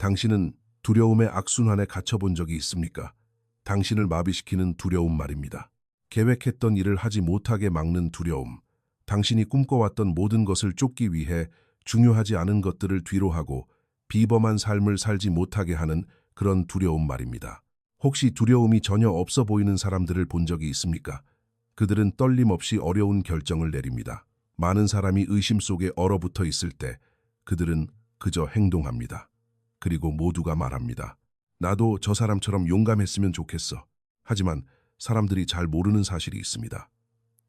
당신은 두려움의 악순환에 갇혀본 적이 있습니까? 당신을 마비시키는 두려움 말입니다. 계획했던 일을 하지 못하게 막는 두려움, 당신이 꿈꿔왔던 모든 것을 쫓기 위해 중요하지 않은 것들을 뒤로하고 비범한 삶을 살지 못하게 하는 그런 두려움 말입니다. 혹시 두려움이 전혀 없어 보이는 사람들을 본 적이 있습니까? 그들은 떨림 없이 어려운 결정을 내립니다. 많은 사람이 의심 속에 얼어붙어 있을 때 그들은 그저 행동합니다. 그리고 모두가 말합니다. 나도 저 사람처럼 용감했으면 좋겠어. 하지만 사람들이 잘 모르는 사실이 있습니다.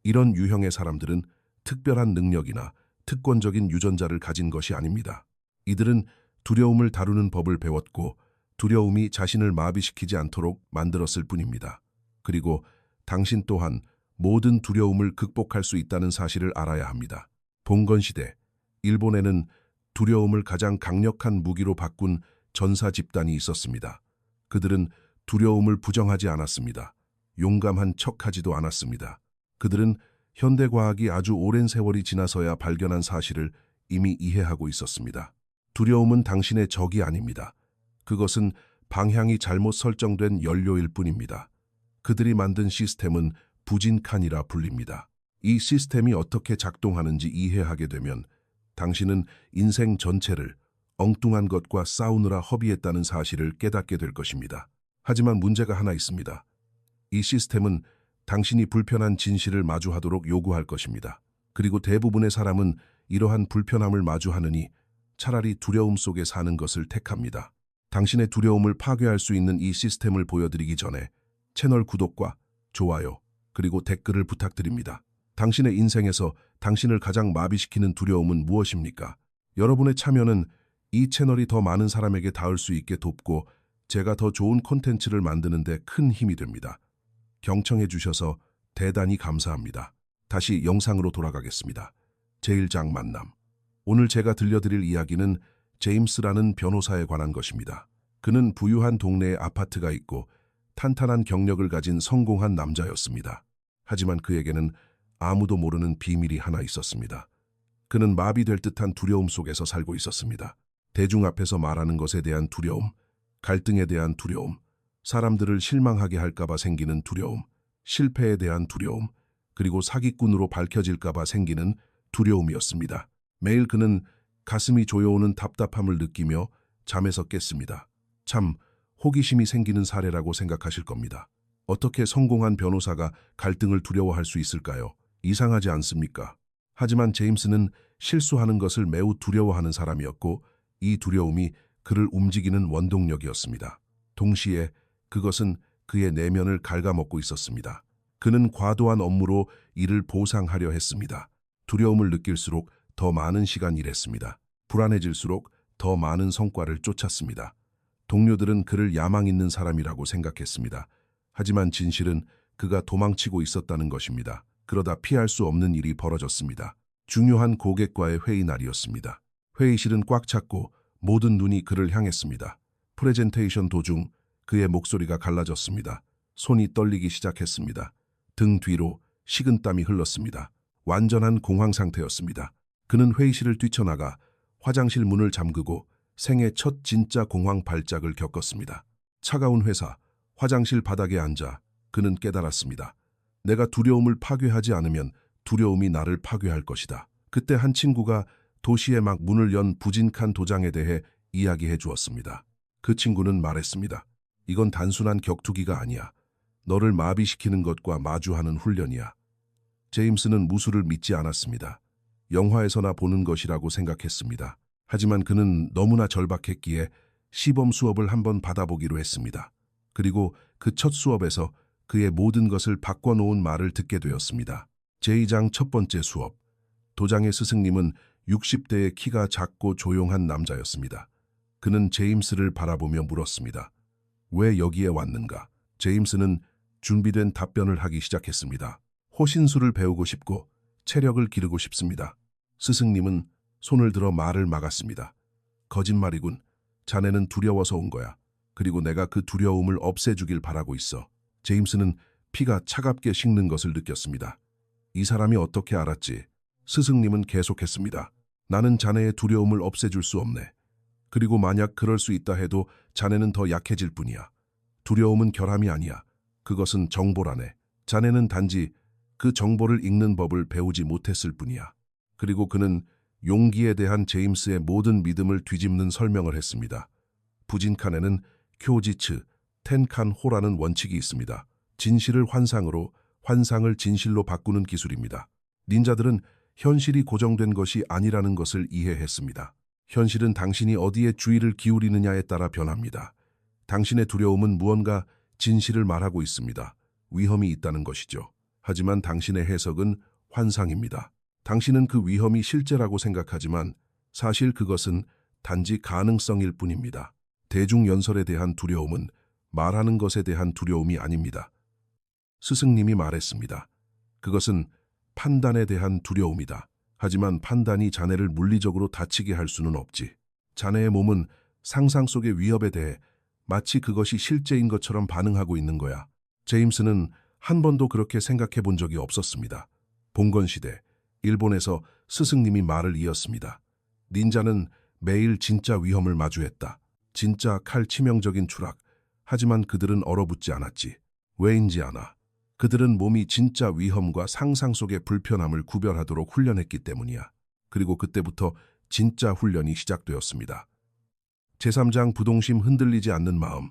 이런 유형의 사람들은 특별한 능력이나 특권적인 유전자를 가진 것이 아닙니다. 이들은 두려움을 다루는 법을 배웠고 두려움이 자신을 마비시키지 않도록 만들었을 뿐입니다. 그리고 당신 또한 모든 두려움을 극복할 수 있다는 사실을 알아야 합니다. 봉건시대, 일본에는 두려움을 가장 강력한 무기로 바꾼 전사 집단이 있었습니다. 그들은 두려움을 부정하지 않았습니다. 용감한 척하지도 않았습니다. 그들은 현대과학이 아주 오랜 세월이 지나서야 발견한 사실을 이미 이해하고 있었습니다. 두려움은 당신의 적이 아닙니다. 그것은 방향이 잘못 설정된 연료일 뿐입니다. 그들이 만든 시스템은 부진칸이라 불립니다. 이 시스템이 어떻게 작동하는지 이해하게 되면 당신은 인생 전체를 엉뚱한 것과 싸우느라 허비했다는 사실을 깨닫게 될 것입니다. 하지만 문제가 하나 있습니다. 이 시스템은 당신이 불편한 진실을 마주하도록 요구할 것입니다. 그리고 대부분의 사람은 이러한 불편함을 마주하느니 차라리 두려움 속에 사는 것을 택합니다. 당신의 두려움을 파괴할 수 있는 이 시스템을 보여드리기 전에 채널 구독과 좋아요 그리고 댓글을 부탁드립니다. 당신의 인생에서 당신을 가장 마비시키는 두려움은 무엇입니까? 여러분의 참여는 이 채널이 더 많은 사람에게 닿을 수 있게 돕고 제가 더 좋은 콘텐츠를 만드는 데 큰 힘이 됩니다. 경청해 주셔서 대단히 감사합니다. 다시 영상으로 돌아가겠습니다. 제1장 만남. 오늘 제가 들려드릴 이야기는 제임스라는 변호사에 관한 것입니다. 그는 부유한 동네에 아파트가 있고 탄탄한 경력을 가진 성공한 남자였습니다. 하지만 그에게는 아무도 모르는 비밀이 하나 있었습니다. 그는 마비될 듯한 두려움 속에서 살고 있었습니다. 대중 앞에서 말하는 것에 대한 두려움, 갈등에 대한 두려움, 사람들을 실망하게 할까봐 생기는 두려움, 실패에 대한 두려움, 그리고 사기꾼으로 밝혀질까봐 생기는 두려움이었습니다. 매일 그는 가슴이 조여오는 답답함을 느끼며 잠에서 깼습니다. 참 호기심이 생기는 사례라고 생각하실 겁니다. 어떻게 성공한 변호사가 갈등을 두려워할 수 있을까요? 이상하지 않습니까? 하지만 제임스는 실수하는 것을 매우 두려워하는 사람이었고 이 두려움이 그를 움직이는 원동력이었습니다. 동시에 그것은 그의 내면을 갉아먹고 있었습니다. 그는 과도한 업무로 이를 보상하려 했습니다. 두려움을 느낄수록 더 많은 시간 일했습니다. 불안해질수록 더 많은 성과를 쫓았습니다. 동료들은 그를 야망 있는 사람이라고 생각했습니다. 하지만 진실은 그가 도망치고 있었다는 것입니다. 그러다 피할 수 없는 일이 벌어졌습니다. 중요한 고객과의 회의 날이었습니다. 회의실은 꽉 찼고 모든 눈이 그를 향했습니다. 프레젠테이션 도중 그의 목소리가 갈라졌습니다. 손이 떨리기 시작했습니다. 등 뒤로 식은땀이 흘렀습니다. 완전한 공황 상태였습니다. 그는 회의실을 뛰쳐나가 화장실 문을 잠그고 생애 첫 진짜 공황 발작을 겪었습니다. 차가운 회사, 화장실 바닥에 앉아 그는 깨달았습니다. 내가 두려움을 파괴하지 않으면 두려움이 나를 파괴할 것이다. 그때 한 친구가 도시에 막 문을 연 부진칸 도장에 대해 이야기해 주었습니다. 그 친구는 말했습니다. 이건 단순한 격투기가 아니야. 너를 마비시키는 것과 마주하는 훈련이야. 제임스는 무술을 믿지 않았습니다. 영화에서나 보는 것이라고 생각했습니다. 하지만 그는 너무나 절박했기에 시범 수업을 한번 받아보기로 했습니다. 그리고 그 첫 수업에서 그의 모든 것을 바꿔놓은 말을 듣게 되었습니다. 제2장 첫 번째 수업. 도장의 스승님은 60대의 키가 작고 조용한 남자였습니다. 그는 제임스를 바라보며 물었습니다. 왜 여기에 왔는가? 제임스는 준비된 답변을 하기 시작했습니다. 호신술을 배우고 싶고 체력을 기르고 싶습니다. 스승님은 손을 들어 말을 막았습니다. 거짓말이군. 자네는 두려워서 온 거야. 그리고 내가 그 두려움을 없애주길 바라고 있어. 제임스는 피가 차갑게 식는 것을 느꼈습니다. 이 사람이 어떻게 알았지? 스승님은 계속했습니다. 나는 자네의 두려움을 없애줄 수 없네. 그리고 만약 그럴 수 있다 해도 자네는 더 약해질 뿐이야. 두려움은 결함이 아니야. 그것은 정보라네. 자네는 단지 그 정보를 읽는 법을 배우지 못했을 뿐이야. 그리고 그는 용기에 대한 제임스의 모든 믿음을 뒤집는 설명을 했습니다. 부진칸에는 쿄지츠, 텐칸호라는 원칙이 있습니다. 진실을 환상으로, 환상을 진실로 바꾸는 기술입니다. 닌자들은 현실이 고정된 것이 아니라는 것을 이해했습니다. 현실은 당신이 어디에 주의를 기울이느냐에 따라 변합니다. 당신의 두려움은 무언가 진실을 말하고 있습니다. 위험이 있다는 것이죠. 하지만 당신의 해석은 환상입니다. 당신은 그 위험이 실제라고 생각하지만 사실 그것은 단지 가능성일 뿐입니다. 대중연설에 대한 두려움은 말하는 것에 대한 두려움이 아닙니다. 스승님이 말했습니다. 그것은 판단에 대한 두려움이다. 하지만 판단이 자네를 물리적으로 다치게 할 수는 없지. 자네의 몸은 상상 속의 위협에 대해 마치 그것이 실제인 것처럼 반응하고 있는 거야. 제임스는 한 번도 그렇게 생각해 본 적이 없었습니다. 봉건시대, 일본에서 스승님이 말을 이었습니다. 닌자는 매일 진짜 위험을 마주했다. 진짜 칼 치명적인 추락. 하지만 그들은 얼어붙지 않았지. 왜인지 아나. 그들은 몸이 진짜 위험과 상상 속의 불편함을 구별하도록 훈련했기 때문이야. 그리고 그때부터 진짜 훈련이 시작되었습니다. 제3장 부동심 흔들리지 않는 마음.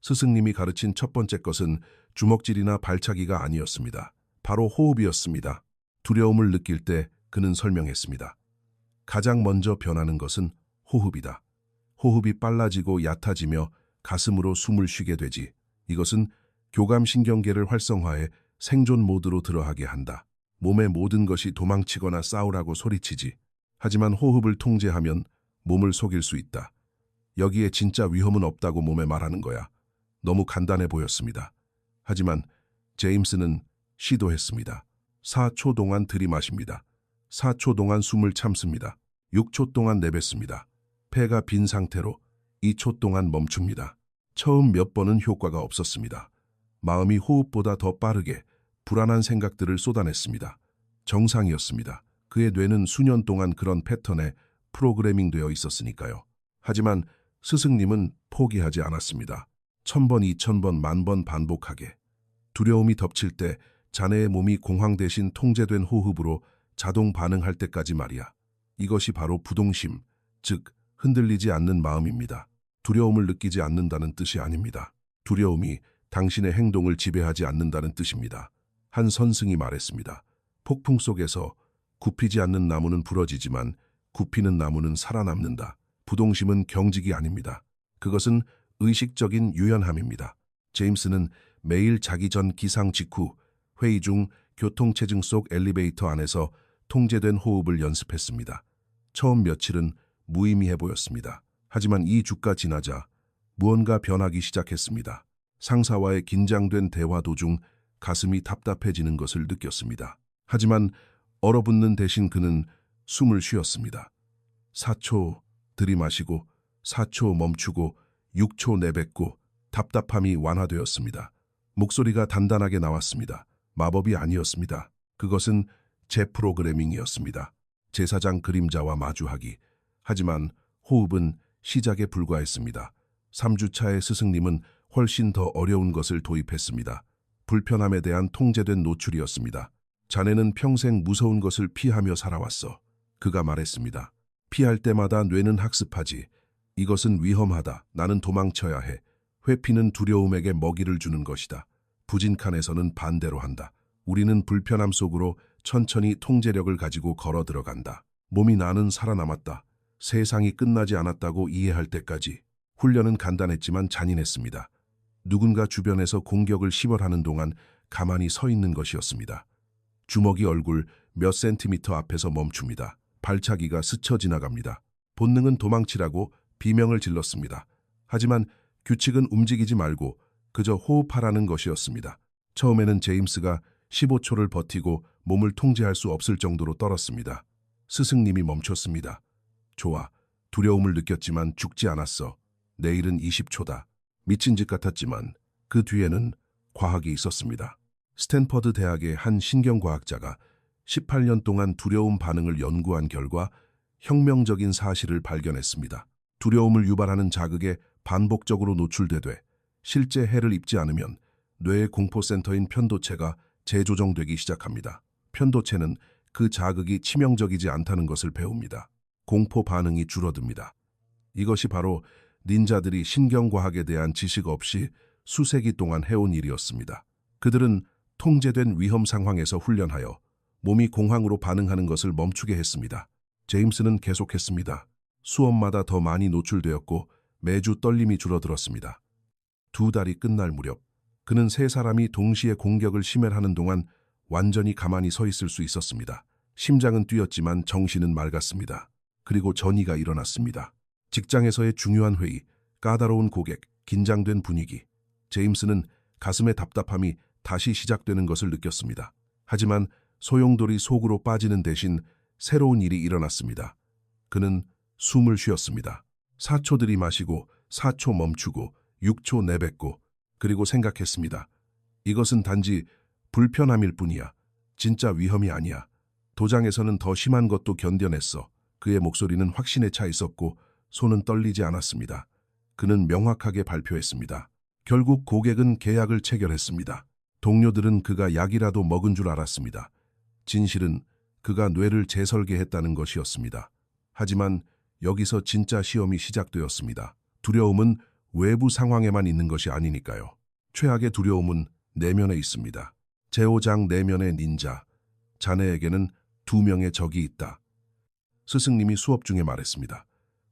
스승님이 가르친 첫 번째 것은 주먹질이나 발차기가 아니었습니다. 바로 호흡이었습니다. 두려움을 느낄 때 그는 설명했습니다. 가장 먼저 변하는 것은 호흡이다. 호흡이 빨라지고 얕아지며 가슴으로 숨을 쉬게 되지. 이것은 교감신경계를 활성화해 생존 모드로 들어가게 한다. 몸의 모든 것이 도망치거나 싸우라고 소리치지. 하지만 호흡을 통제하면 몸을 속일 수 있다. 여기에 진짜 위험은 없다고 몸에 말하는 거야. 너무 간단해 보였습니다. 하지만 제임스는 시도했습니다. 4초 동안 들이마십니다. 4초 동안 숨을 참습니다. 6초 동안 내뱉습니다. 폐가 빈 상태로 2초 동안 멈춥니다. 처음 몇 번은 효과가 없었습니다. 마음이 호흡보다 더 빠르게 불안한 생각들을 쏟아냈습니다. 정상이었습니다. 그의 뇌는 수년 동안 그런 패턴에 프로그래밍 되어 있었으니까요. 하지만 스승님은 포기하지 않았습니다. 1000번, 2000번, 10,000번 반복하게. 두려움이 덮칠 때 자네의 몸이 공황 대신 통제된 호흡으로 자동 반응할 때까지 말이야. 이것이 바로 부동심, 즉 흔들리지 않는 마음입니다. 두려움을 느끼지 않는다는 뜻이 아닙니다. 두려움이 당신의 행동을 지배하지 않는다는 뜻입니다. 한 선승이 말했습니다. 폭풍 속에서 굽히지 않는 나무는 부러지지만 굽히는 나무는 살아남는다. 부동심은 경직이 아닙니다. 그것은 의식적인 유연함입니다. 제임스는 매일 자기 전 기상 직후 회의 중 교통체증 속 엘리베이터 안에서 통제된 호흡을 연습했습니다. 처음 며칠은 무의미해 보였습니다. 하지만 2주가 지나자 무언가 변하기 시작했습니다. 상사와의 긴장된 대화 도중 가슴이 답답해지는 것을 느꼈습니다. 하지만 얼어붙는 대신 그는 숨을 쉬었습니다. 4초 들이마시고 4초 멈추고 6초 내뱉고 답답함이 완화되었습니다. 목소리가 단단하게 나왔습니다. 마법이 아니었습니다. 그것은 재프로그래밍이었습니다. 제사장 그림자와 마주하기. 하지만 호흡은 시작에 불과했습니다. 3주차의 스승님은 훨씬 더 어려운 것을 도입했습니다. 불편함에 대한 통제된 노출이었습니다. 자네는 평생 무서운 것을 피하며 살아왔어. 그가 말했습니다. 피할 때마다 뇌는 학습하지. 이것은 위험하다. 나는 도망쳐야 해. 회피는 두려움에게 먹이를 주는 것이다. 부진칸에서는 반대로 한다. 우리는 불편함 속으로 천천히 통제력을 가지고 걸어 들어간다. 몸이 나는 살아남았다. 세상이 끝나지 않았다고 이해할 때까지. 훈련은 간단했지만 잔인했습니다. 누군가 주변에서 공격을 시벌하는 동안 가만히 서 있는 것이었습니다. 주먹이 얼굴 몇 센티미터 앞에서 멈춥니다. 발차기가 스쳐 지나갑니다. 본능은 도망치라고 비명을 질렀습니다. 하지만 규칙은 움직이지 말고 그저 호흡하라는 것이었습니다. 처음에는 제임스가 15초를 버티고 몸을 통제할 수 없을 정도로 떨었습니다. 스승님이 멈췄습니다. 좋아. 두려움을 느꼈지만 죽지 않았어. 내일은 20초다. 미친 짓 같았지만 그 뒤에는 과학이 있었습니다. 스탠퍼드 대학의 한 신경과학자가 18년 동안 두려움 반응을 연구한 결과 혁명적인 사실을 발견했습니다. 두려움을 유발하는 자극에 반복적으로 노출되되 실제 해를 입지 않으면 뇌의 공포센터인 편도체가 재조정되기 시작합니다. 편도체는 그 자극이 치명적이지 않다는 것을 배웁니다. 공포 반응이 줄어듭니다. 이것이 바로 닌자들이 신경과학에 대한 지식 없이 수세기 동안 해온 일이었습니다. 그들은 통제된 위험 상황에서 훈련하여 몸이 공황으로 반응하는 것을 멈추게 했습니다. 제임스는 계속했습니다. 수업마다 더 많이 노출되었고 매주 떨림이 줄어들었습니다. 2달이 끝날 무렵 그는 3사람이 동시에 공격을 심혈하는 동안 완전히 가만히 서 있을 수 있었습니다. 심장은 뛰었지만 정신은 맑았습니다. 그리고 전이가 일어났습니다. 직장에서의 중요한 회의, 까다로운 고객, 긴장된 분위기. 제임스는 가슴의 답답함이 다시 시작되는 것을 느꼈습니다. 하지만 소용돌이 속으로 빠지는 대신 새로운 일이 일어났습니다. 그는 숨을 쉬었습니다. 4초 들이마시고 4초 멈추고 6초 내뱉고 그리고 생각했습니다. 이것은 단지 불편함일 뿐이야. 진짜 위험이 아니야. 도장에서는 더 심한 것도 견뎌냈어. 그의 목소리는 확신에 차 있었고 손은 떨리지 않았습니다. 그는 명확하게 발표했습니다. 결국 고객은 계약을 체결했습니다. 동료들은 그가 약이라도 먹은 줄 알았습니다. 진실은 그가 뇌를 재설계했다는 것이었습니다. 하지만 여기서 진짜 시험이 시작되었습니다. 두려움은 외부 상황에만 있는 것이 아니니까요. 최악의 두려움은 내면에 있습니다. 제5장 내면의 닌자. 자네에게는 2명의 적이 있다. 스승님이 수업 중에 말했습니다.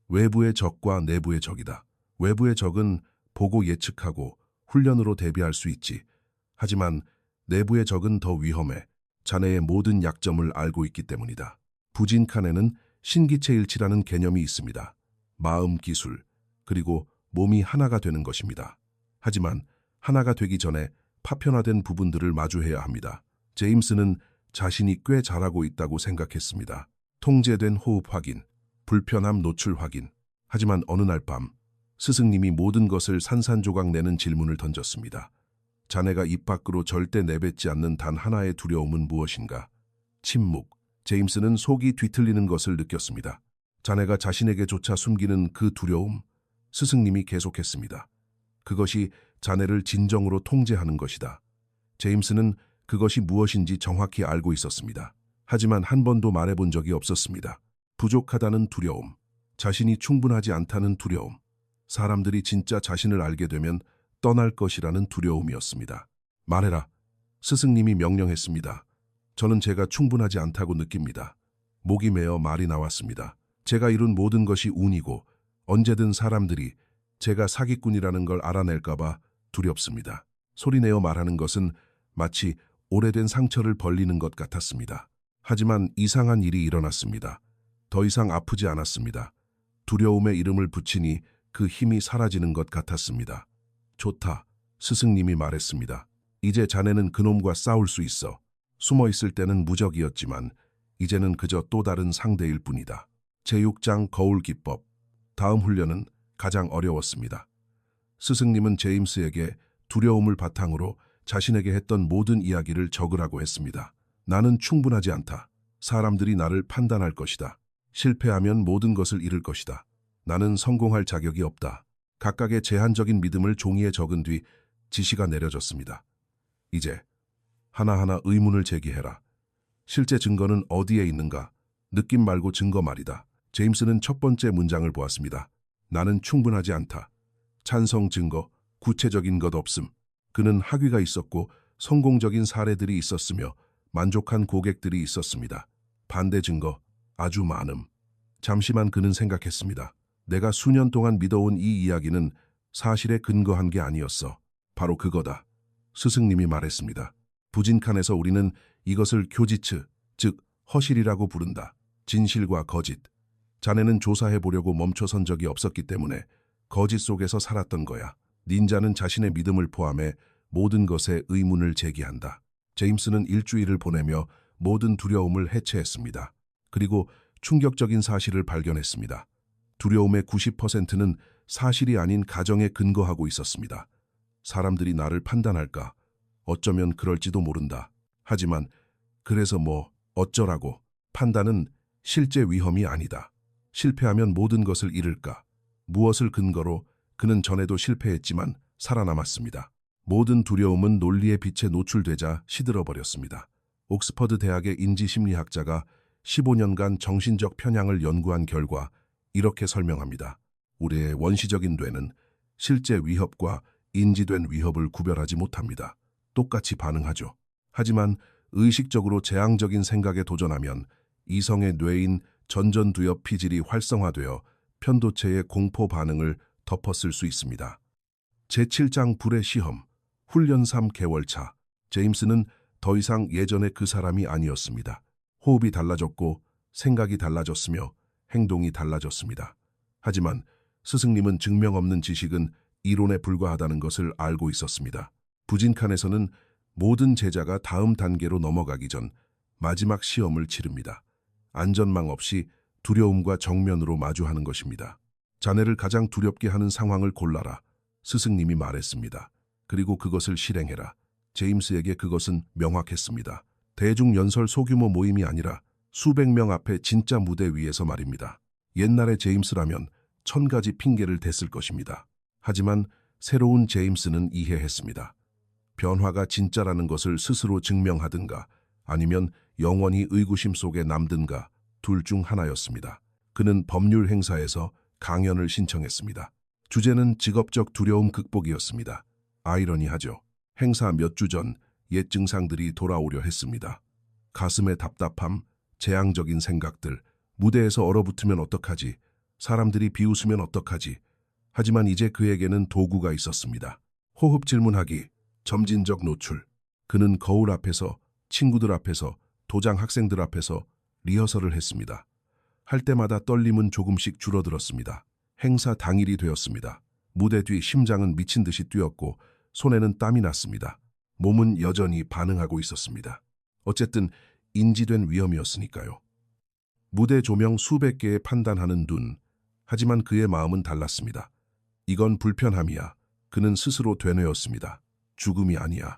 외부의 적과 내부의 적이다. 외부의 적은 보고 예측하고 훈련으로 대비할 수 있지. 하지만 내부의 적은 더 위험해. 자네의 모든 약점을 알고 있기 때문이다. 부진칸에는 신기체일치라는 개념이 있습니다. 마음, 기술, 그리고 몸이 하나가 되는 것입니다. 하지만 하나가 되기 전에 파편화된 부분들을 마주해야 합니다. 제임스는 자신이 꽤 잘하고 있다고 생각했습니다. 통제된 호흡 확인, 불편함 노출 확인. 하지만 어느 날 밤 스승님이 모든 것을 산산조각 내는 질문을 던졌습니다. 자네가 입 밖으로 절대 내뱉지 않는 단 하나의 두려움은 무엇인가? 침묵. 제임스는 속이 뒤틀리는 것을 느꼈습니다. 자네가 자신에게조차 숨기는 그 두려움. 스승님이 계속했습니다. 그것이 자네를 진정으로 통제하는 것이다. 제임스는 그것이 무엇인지 정확히 알고 있었습니다. 하지만 한 번도 말해본 적이 없었습니다. 부족하다는 두려움, 자신이 충분하지 않다는 두려움, 사람들이 진짜 자신을 알게 되면 떠날 것이라는 두려움이었습니다. 말해라. 스승님이 명령했습니다. 저는 제가 충분하지 않다고 느낍니다. 목이 메어 말이 나왔습니다. 제가 이룬 모든 것이 운이고 언제든 사람들이 제가 사기꾼이라는 걸 알아낼까봐 두렵습니다. 소리내어 말하는 것은 마치 오래된 상처를 벌리는 것 같았습니다. 하지만 이상한 일이 일어났습니다. 더 이상 아프지 않았습니다. 두려움의 이름을 붙이니 그 힘이 사라지는 것 같았습니다. 좋다. 스승님이 말했습니다. 이제 자네는 그놈과 싸울 수 있어. 숨어 있을 때는 무적이었지만 이제는 그저 또 다른 상대일 뿐이다. 제6장 거울 기법. 다음 훈련은 가장 어려웠습니다. 스승님은 제임스에게 두려움을 바탕으로 자신에게 했던 모든 이야기를 적으라고 했습니다. 나는 충분하지 않다. 사람들이 나를 판단할 것이다. 실패하면 모든 것을 잃을 것이다. 나는 성공할 자격이 없다. 각각의 제한적인 믿음을 종이에 적은 뒤 지시가 내려졌습니다. 이제 하나하나 의문을 제기해라. 실제 증거는 어디에 있는가? 느낌 말고 증거 말이다. 제임스는 첫 번째 문장을 보았습니다. 나는 충분하지 않다. 찬성 증거, 구체적인 것 없음. 그는 학위가 있었고 성공적인 사례들이 있었으며 만족한 고객들이 있었습니다. 반대 증거, 아주 많음. 잠시만 그는 생각했습니다. 내가 수년 동안 믿어온 이 이야기는 사실에 근거한 게 아니었어. 바로 그거다. 스승님이 말했습니다. 부진칸에서 우리는 이것을 교지츠, 즉 허실이라고 부른다. 진실과 거짓. 자네는 조사해보려고 멈춰선 적이 없었기 때문에 거짓 속에서 살았던 거야. 닌자는 자신의 믿음을 포함해 모든 것에 의문을 제기한다. 제임스는 일주일을 보내며 모든 두려움을 해체했습니다. 그리고 충격적인 사실을 발견했습니다. 두려움의 90%는 사실이 아닌 가정에 근거하고 있었습니다. 사람들이 나를 판단할까? 어쩌면 그럴지도 모른다. 하지만 그래서 뭐 어쩌라고? 판단은 실제 위험이 아니다. 실패하면 모든 것을 잃을까? 무엇을 근거로 그는 전에도 실패했지만 살아남았습니다. 모든 두려움은 논리의 빛에 노출되자 시들어버렸습니다. 옥스퍼드 대학의 인지심리학자가 15년간 정신적 편향을 연구한 결과 이렇게 설명합니다. 우리의 원시적인 뇌는 실제 위협과 인지된 위협을 구별하지 못합니다. 똑같이 반응하죠. 하지만 의식적으로 재앙적인 생각에 도전하면 이성의 뇌인 전전두엽 피질이 활성화되어 편도체의 공포 반응을 덮었을 수 있습니다. 제7장 불의 시험, 훈련 3개월 차. 제임스는 더 이상 예전의 그 사람이 아니었습니다. 호흡이 달라졌고 생각이 달라졌으며 행동이 달라졌습니다. 하지만 스승님은 증명 없는 지식은 이론에 불과하다는 것을 알고 있었습니다. 부진칸에서는 모든 제자가 다음 단계로 넘어가기 전 마지막 시험을 치릅니다. 안전망 없이 두려움과 정면으로 마주하는 것입니다. 자네를 가장 두렵게 하는 상황을 골라라. 스승님이 말했습니다. 그리고 그것을 실행해라. 제임스에게 그것은 명확했습니다. 대중연설 소규모 모임이 아니라 수백 명 앞에 진짜 무대 위에서 말입니다. 옛날의 제임스라면 1000가지 핑계를 댔을 것입니다. 하지만 새로운 제임스는 이해했습니다. 변화가 진짜라는 것을 스스로 증명하든가 아니면 영원히 의구심 속에 남든가 둘 중 하나였습니다. 그는 법률 행사에서 강연을 신청했습니다. 주제는 직업적 두려움 극복이었습니다. 아이러니하죠. 행사 몇 주 전 옛 증상들이 돌아오려 했습니다. 가슴의 답답함, 재앙적인 생각들, 무대에서 얼어붙으면 어떡하지, 사람들이 비웃으면 어떡하지. 하지만 이제 그에게는 도구가 있었습니다. 호흡 질문하기, 점진적 노출. 그는 거울 앞에서, 친구들 앞에서, 도장 학생들 앞에서 리허설을 했습니다. 할 때마다 떨림은 조금씩 줄어들었습니다. 행사 당일이 되었습니다. 무대 뒤 심장은 미친 듯이 뛰었고 손에는 땀이 났습니다. 몸은 여전히 반응하고 있었습니다. 어쨌든 인지된 위험이었으니까요. 무대 조명 수백 개에 판단하는 눈. 하지만 그의 마음은 달랐습니다. 이건 불편함이야. 그는 스스로 되뇌었습니다. 죽음이 아니야.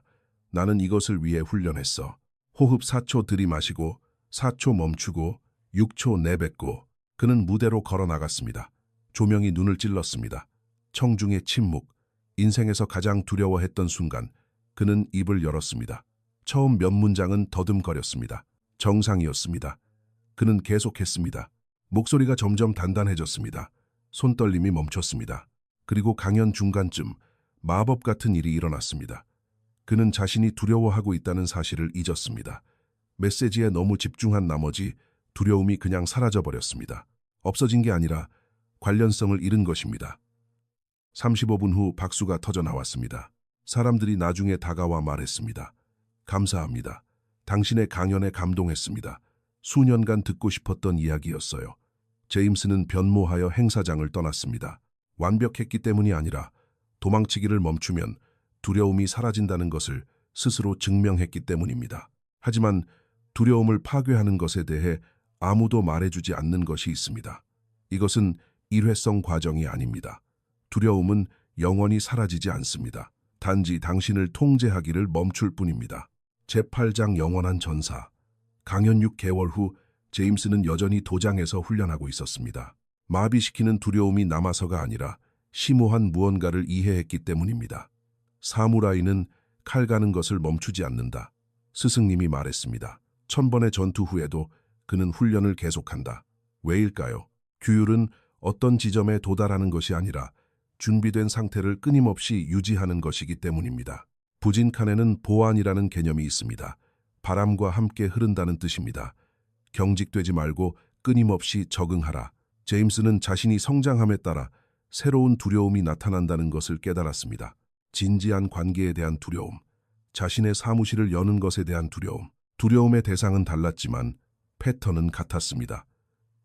나는 이것을 위해 훈련했어. 호흡 4초 들이마시고 4초 멈추고 6초 내뱉고 그는 무대로 걸어 나갔습니다. 조명이 눈을 찔렀습니다. 청중의 침묵. 인생에서 가장 두려워했던 순간 그는 입을 열었습니다. 처음 몇 문장은 더듬거렸습니다. 정상이었습니다. 그는 계속했습니다. 목소리가 점점 단단해졌습니다. 손떨림이 멈췄습니다. 그리고 강연 중간쯤 마법 같은 일이 일어났습니다. 그는 자신이 두려워하고 있다는 사실을 잊었습니다. 메시지에 너무 집중한 나머지 두려움이 그냥 사라져버렸습니다. 없어진 게 아니라 관련성을 잃은 것입니다. 35분 후 박수가 터져 나왔습니다. 사람들이 나중에 다가와 말했습니다. 감사합니다. 당신의 강연에 감동했습니다. 수년간 듣고 싶었던 이야기였어요. 제임스는 변모하여 행사장을 떠났습니다. 완벽했기 때문이 아니라 도망치기를 멈추면 두려움이 사라진다는 것을 스스로 증명했기 때문입니다. 하지만 두려움을 파괴하는 것에 대해 아무도 말해주지 않는 것이 있습니다. 이것은 일회성 과정이 아닙니다. 두려움은 영원히 사라지지 않습니다. 단지 당신을 통제하기를 멈출 뿐입니다. 제8장 영원한 전사. 강연 6개월 후 제임스는 여전히 도장에서 훈련하고 있었습니다. 마비시키는 두려움이 남아서가 아니라 심오한 무언가를 이해했기 때문입니다. 사무라이는 칼 가는 것을 멈추지 않는다. 스승님이 말했습니다. 1000번의 전투 후에도 그는 훈련을 계속한다. 왜일까요? 규율은 어떤 지점에 도달하는 것이 아니라 준비된 상태를 끊임없이 유지하는 것이기 때문입니다. 부진칸에는 보안이라는 개념이 있습니다. 바람과 함께 흐른다는 뜻입니다. 경직되지 말고 끊임없이 적응하라. 제임스는 자신이 성장함에 따라 새로운 두려움이 나타난다는 것을 깨달았습니다. 진지한 관계에 대한 두려움, 자신의 사무실을 여는 것에 대한 두려움. 두려움의 대상은 달랐지만 패턴은 같았습니다.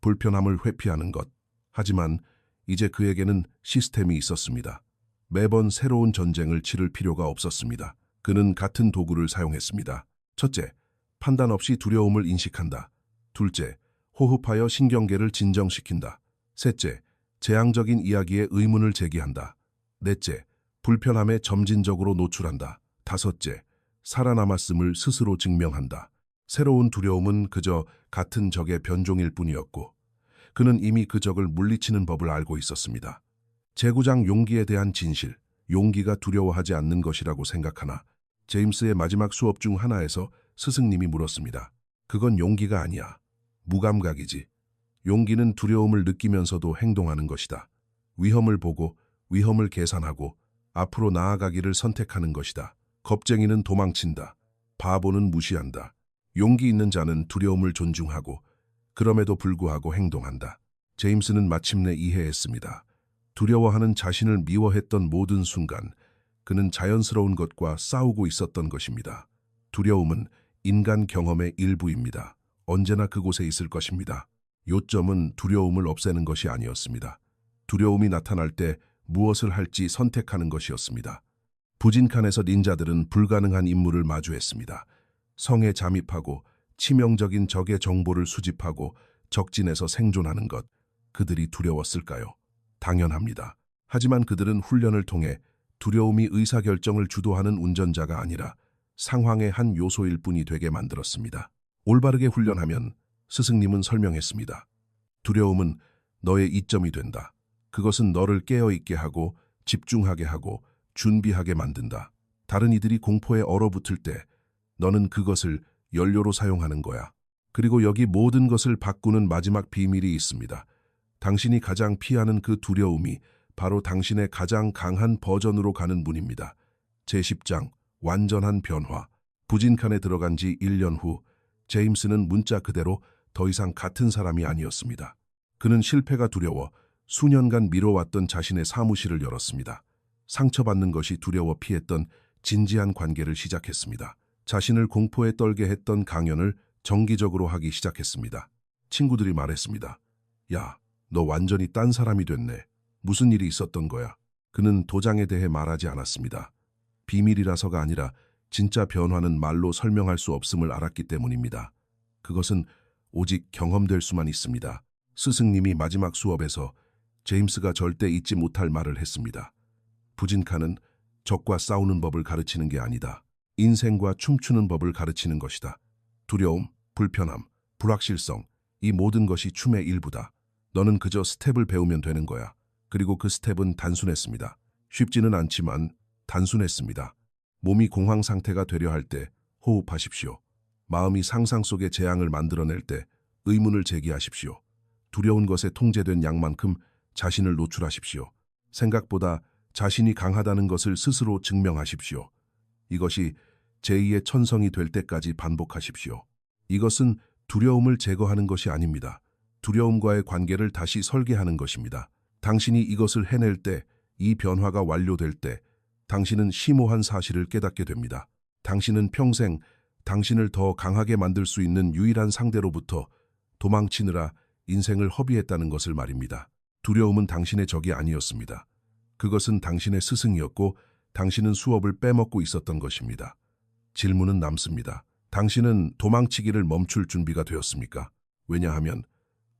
불편함을 회피하는 것. 하지만 이제 그에게는 시스템이 있었습니다. 매번 새로운 전쟁을 치를 필요가 없었습니다. 그는 같은 도구를 사용했습니다. 첫째, 판단 없이 두려움을 인식한다. 둘째, 호흡하여 신경계를 진정시킨다. 셋째, 재앙적인 이야기에 의문을 제기한다. 넷째, 불편함에 점진적으로 노출한다. 다섯째, 살아남았음을 스스로 증명한다. 새로운 두려움은 그저 같은 적의 변종일 뿐이었고 그는 이미 그 적을 물리치는 법을 알고 있었습니다. 제구장 용기에 대한 진실, 용기가 두려워하지 않는 것이라고 생각하나? 제임스의 마지막 수업 중 하나에서 스승님이 물었습니다. 그건 용기가 아니야. 무감각이지. 용기는 두려움을 느끼면서도 행동하는 것이다. 위험을 보고 위험을 계산하고 앞으로 나아가기를 선택하는 것이다. 겁쟁이는 도망친다. 바보는 무시한다. 용기 있는 자는 두려움을 존중하고 그럼에도 불구하고 행동한다. 제임스는 마침내 이해했습니다. 두려워하는 자신을 미워했던 모든 순간 그는 자연스러운 것과 싸우고 있었던 것입니다. 두려움은 인간 경험의 일부입니다. 언제나 그곳에 있을 것입니다. 요점은 두려움을 없애는 것이 아니었습니다. 두려움이 나타날 때 무엇을 할지 선택하는 것이었습니다. 부진칸에서 닌자들은 불가능한 임무를 마주했습니다. 성에 잠입하고 치명적인 적의 정보를 수집하고 적진에서 생존하는 것. 그들이 두려웠을까요? 당연합니다. 하지만 그들은 훈련을 통해 두려움이 의사결정을 주도하는 운전자가 아니라 상황의 한 요소일 뿐이 되게 만들었습니다. 올바르게 훈련하면 스승님은 설명했습니다. 두려움은 너의 이점이 된다. 그것은 너를 깨어있게 하고 집중하게 하고 준비하게 만든다. 다른 이들이 공포에 얼어붙을 때 너는 그것을 연료로 사용하는 거야. 그리고 여기 모든 것을 바꾸는 마지막 비밀이 있습니다. 당신이 가장 피하는 그 두려움이 바로 당신의 가장 강한 버전으로 가는 문입니다. 제10장 완전한 변화. 부진칸에 들어간 지 1년 후 제임스는 문자 그대로 더 이상 같은 사람이 아니었습니다. 그는 실패가 두려워 수년간 미뤄왔던 자신의 사무실을 열었습니다. 상처받는 것이 두려워 피했던 진지한 관계를 시작했습니다. 자신을 공포에 떨게 했던 강연을 정기적으로 하기 시작했습니다. 친구들이 말했습니다. 야, 너 완전히 딴 사람이 됐네. 무슨 일이 있었던 거야? 그는 도장에 대해 말하지 않았습니다. 비밀이라서가 아니라 진짜 변화는 말로 설명할 수 없음을 알았기 때문입니다. 그것은 오직 경험될 수만 있습니다. 스승님이 마지막 수업에서 제임스가 절대 잊지 못할 말을 했습니다. 부진칸은 적과 싸우는 법을 가르치는 게 아니다. 인생과 춤추는 법을 가르치는 것이다. 두려움, 불편함, 불확실성, 이 모든 것이 춤의 일부다. 너는 그저 스텝을 배우면 되는 거야. 그리고 그 스텝은 단순했습니다. 쉽지는 않지만 단순했습니다. 몸이 공황 상태가 되려 할 때 호흡하십시오. 마음이 상상 속의 재앙을 만들어낼 때 의문을 제기하십시오. 두려운 것에 통제된 양만큼 자신을 노출하십시오. 생각보다 자신이 강하다는 것을 스스로 증명하십시오. 이것이 제2의 천성이 될 때까지 반복하십시오. 이것은 두려움을 제거하는 것이 아닙니다. 두려움과의 관계를 다시 설계하는 것입니다. 당신이 이것을 해낼 때, 이 변화가 완료될 때 당신은 심오한 사실을 깨닫게 됩니다. 당신은 평생 당신을 더 강하게 만들 수 있는 유일한 상대로부터 도망치느라 인생을 허비했다는 것을 말입니다. 두려움은 당신의 적이 아니었습니다. 그것은 당신의 스승이었고 당신은 수업을 빼먹고 있었던 것입니다. 질문은 남습니다. 당신은 도망치기를 멈출 준비가 되었습니까? 왜냐하면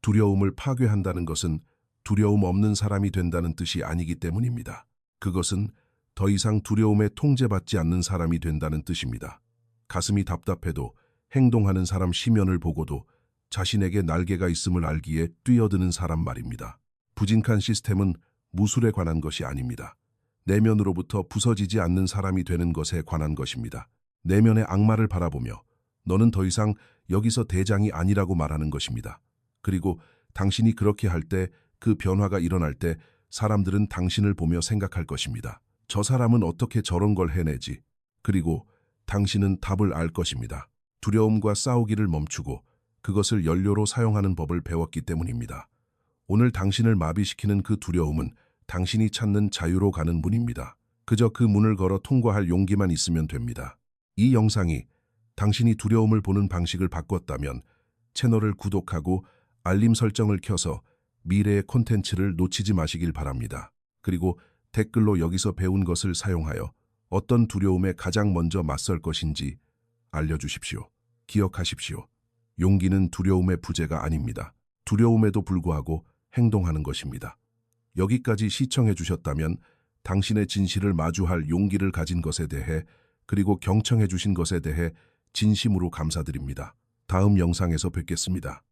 두려움을 파괴한다는 것은 두려움 없는 사람이 된다는 뜻이 아니기 때문입니다. 그것은 더 이상 두려움에 통제받지 않는 사람이 된다는 뜻입니다. 가슴이 답답해도 행동하는 사람 시면을 보고도 자신에게 날개가 있음을 알기에 뛰어드는 사람 말입니다. 부진칸 시스템은 무술에 관한 것이 아닙니다. 내면으로부터 부서지지 않는 사람이 되는 것에 관한 것입니다. 내면의 악마를 바라보며 너는 더 이상 여기서 대장이 아니라고 말하는 것입니다. 그리고 당신이 그렇게 할 때, 그 변화가 일어날 때 사람들은 당신을 보며 생각할 것입니다. 저 사람은 어떻게 저런 걸 해내지? 그리고 당신은 답을 알 것입니다. 두려움과 싸우기를 멈추고 그것을 연료로 사용하는 법을 배웠기 때문입니다. 오늘 당신을 마비시키는 그 두려움은 당신이 찾는 자유로 가는 문입니다. 그저 그 문을 걸어 통과할 용기만 있으면 됩니다. 이 영상이 당신이 두려움을 보는 방식을 바꿨다면 채널을 구독하고 알림 설정을 켜서 미래의 콘텐츠를 놓치지 마시길 바랍니다. 그리고 댓글로 여기서 배운 것을 사용하여 어떤 두려움에 가장 먼저 맞설 것인지 알려주십시오. 기억하십시오. 용기는 두려움의 부재가 아닙니다. 두려움에도 불구하고 행동하는 것입니다. 여기까지 시청해 주셨다면 당신의 진실을 마주할 용기를 가진 것에 대해 그리고 경청해 주신 것에 대해 진심으로 감사드립니다. 다음 영상에서 뵙겠습니다.